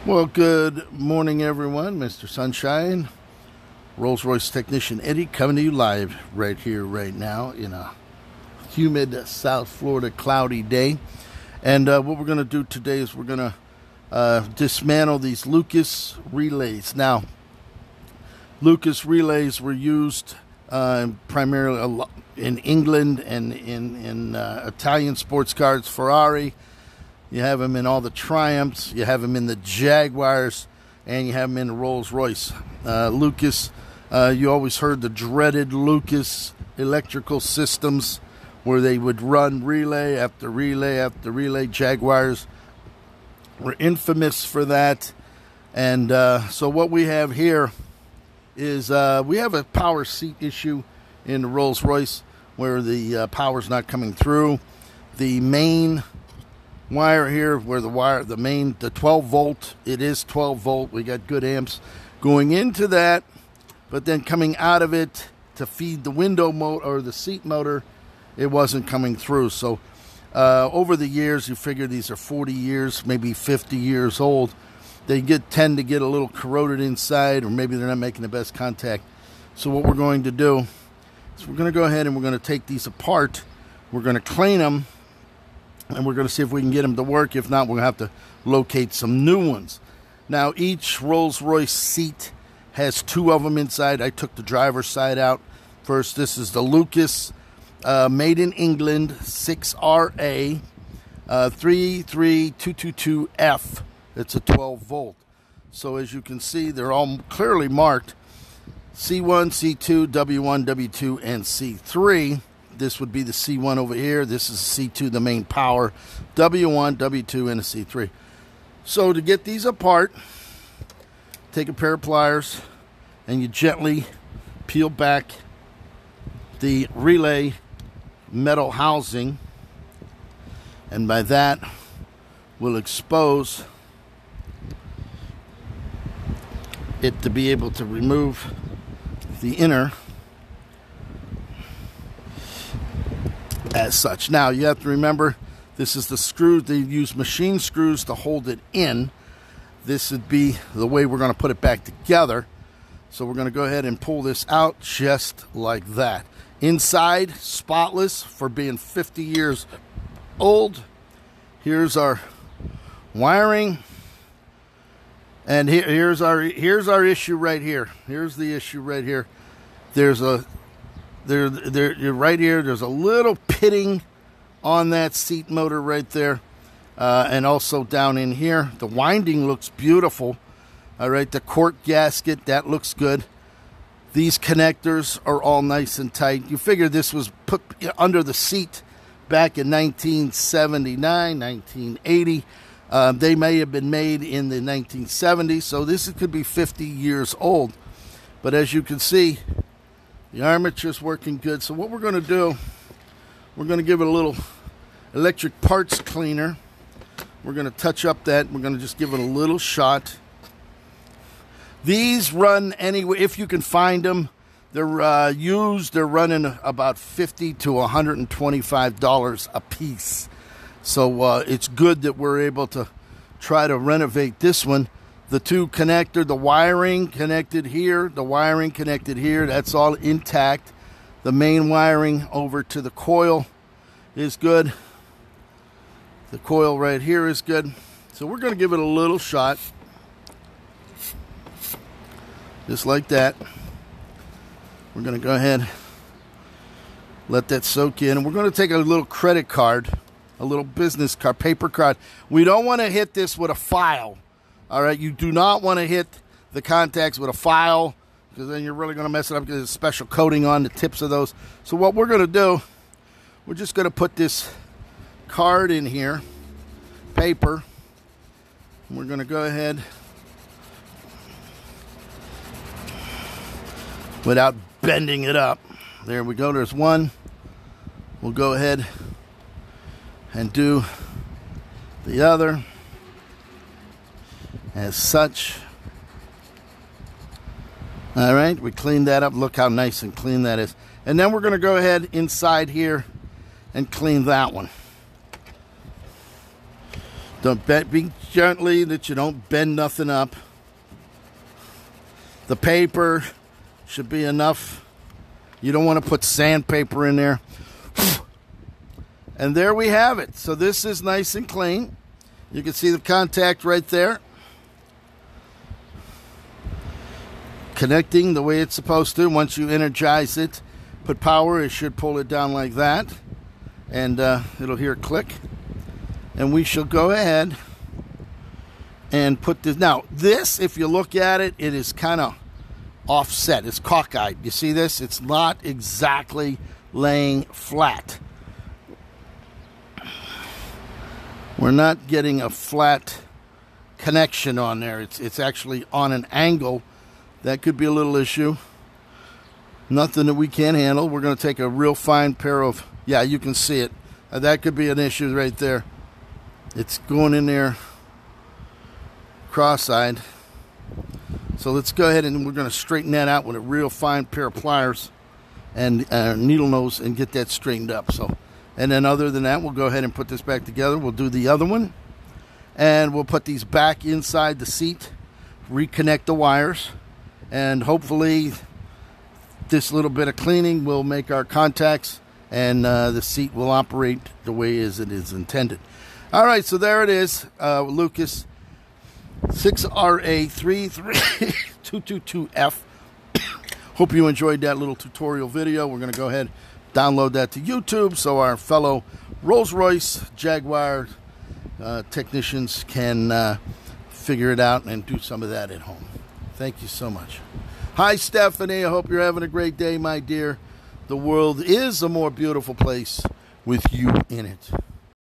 Well, good morning, everyone. Mr. Sunshine, Rolls-Royce technician Eddie, coming to you live right here, right now, in a humid South Florida cloudy day. And what we're going to do today is we're going to dismantle these Lucas relays. Now, Lucas relays were used primarily in England and in Italian sports cars, Ferrari. You have them in all the Triumphs, you have them in the Jaguars, and you have them in the Rolls-Royce. Lucas, you always heard the dreaded Lucas electrical systems where they would run relay after relay after relay. Jaguars were infamous for that. And so what we have here is we have a power seat issue in the Rolls-Royce where the power's not coming through. The main wire here, where the 12 volt, it is 12 volt. We got good amps going into that, but then coming out of it to feed the window motor or the seat motor, it wasn't coming through. So over the years, you figure these are 40 years, maybe 50 years old. They tend to get a little corroded inside, or maybe they're not making the best contact. So what we're going to do is we're going to go ahead and we're going to take these apart. We're going to clean them, and we're going to see if we can get them to work. If not, we're going to have to locate some new ones. Now, each Rolls-Royce seat has two of them inside. I took the driver's side out first. This is the Lucas made in England 6RA 33222F. It's a 12 volt. So as you can see, they're all clearly marked C1, C2, W1, W2, and C3. This would be the C1 over here. This is C2, the main power. W1, W2, and a C3. So to get these apart, take a pair of pliers and you gently peel back the relay metal housing. And by that, we'll expose it to be able to remove the inner as such. Now, you have to remember, this is the screw. They use machine screws to hold it in. This would be the way we're going to put it back together. So we're going to go ahead and pull this out just like that. Inside, spotless for being 50 years old. Here's our wiring. And here's our issue right here. Here's the issue right here. There's a right here, there's a little pitting on that seat motor right there. And also down in here, the winding looks beautiful. All right, the cork gasket, that looks good. These connectors are all nice and tight. You figure this was put under the seat back in 1979, 1980. They may have been made in the 1970s, so this could be 50 years old. But as you can see, the armature's working good. So what we're going to do, we're going to give it a little electric parts cleaner. We're going to touch up that. We're going to just give it a little shot. These run anyway, if you can find them. They're used. They're running about $50 to $125 a piece. So it's good that we're able to try to renovate this one. The two connector, the wiring connected here, the wiring connected here, that's all intact. The main wiring over to the coil is good. The coil right here is good. So we're going to give it a little shot. Just like that. We're going to go ahead, let that soak in. And we're going to take a little credit card, a little business card, paper card. We don't want to hit this with a file. All right, you do not want to hit the contacts with a file, because then you're really going to mess it up, because there's a special coating on the tips of those. So what we're going to do, we're just going to put this card in here, paper. We're going to go ahead without bending it up. There we go. There's one. We'll go ahead and do the other as such. All right, we cleaned that up. Look how nice and clean that is. And then we're going to go ahead inside here and clean that one. Don't be gently that you don't bend nothing up. The paper should be enough. You don't want to put sandpaper in there. And there we have it. So this is nice and clean. You can see the contact right there. Connecting the way it's supposed to. Once you energize it, put power, it should pull it down like that. And it'll hear a click. And we shall go ahead and put this. Now, this, if you look at it, it is kind of offset. It's cockeyed. You see this? It's not exactly laying flat. We're not getting a flat connection on there. It's actually on an angle. That could be a little issue. Nothing that we can't handle. We're going to take a real fine pair of, yeah, you can see it. That could be an issue right there. It's going in there cross-eyed. So let's go ahead and we're going to straighten that out with a real fine pair of pliers and needle nose and get that straightened up. So, and then other than that, we'll go ahead and put this back together. We'll do the other one. And we'll put these back inside the seat, reconnect the wires, and hopefully this little bit of cleaning will make our contacts and the seat will operate the way as it is intended. All right, so there it is, Lucas 6RA33222F. Hope you enjoyed that little tutorial video. We're going to go ahead and download that to YouTube so our fellow Rolls-Royce Jaguar technicians can figure it out and do some of that at home. Thank you so much. Hi, Stephanie. I hope you're having a great day, my dear. The world is a more beautiful place with you in it.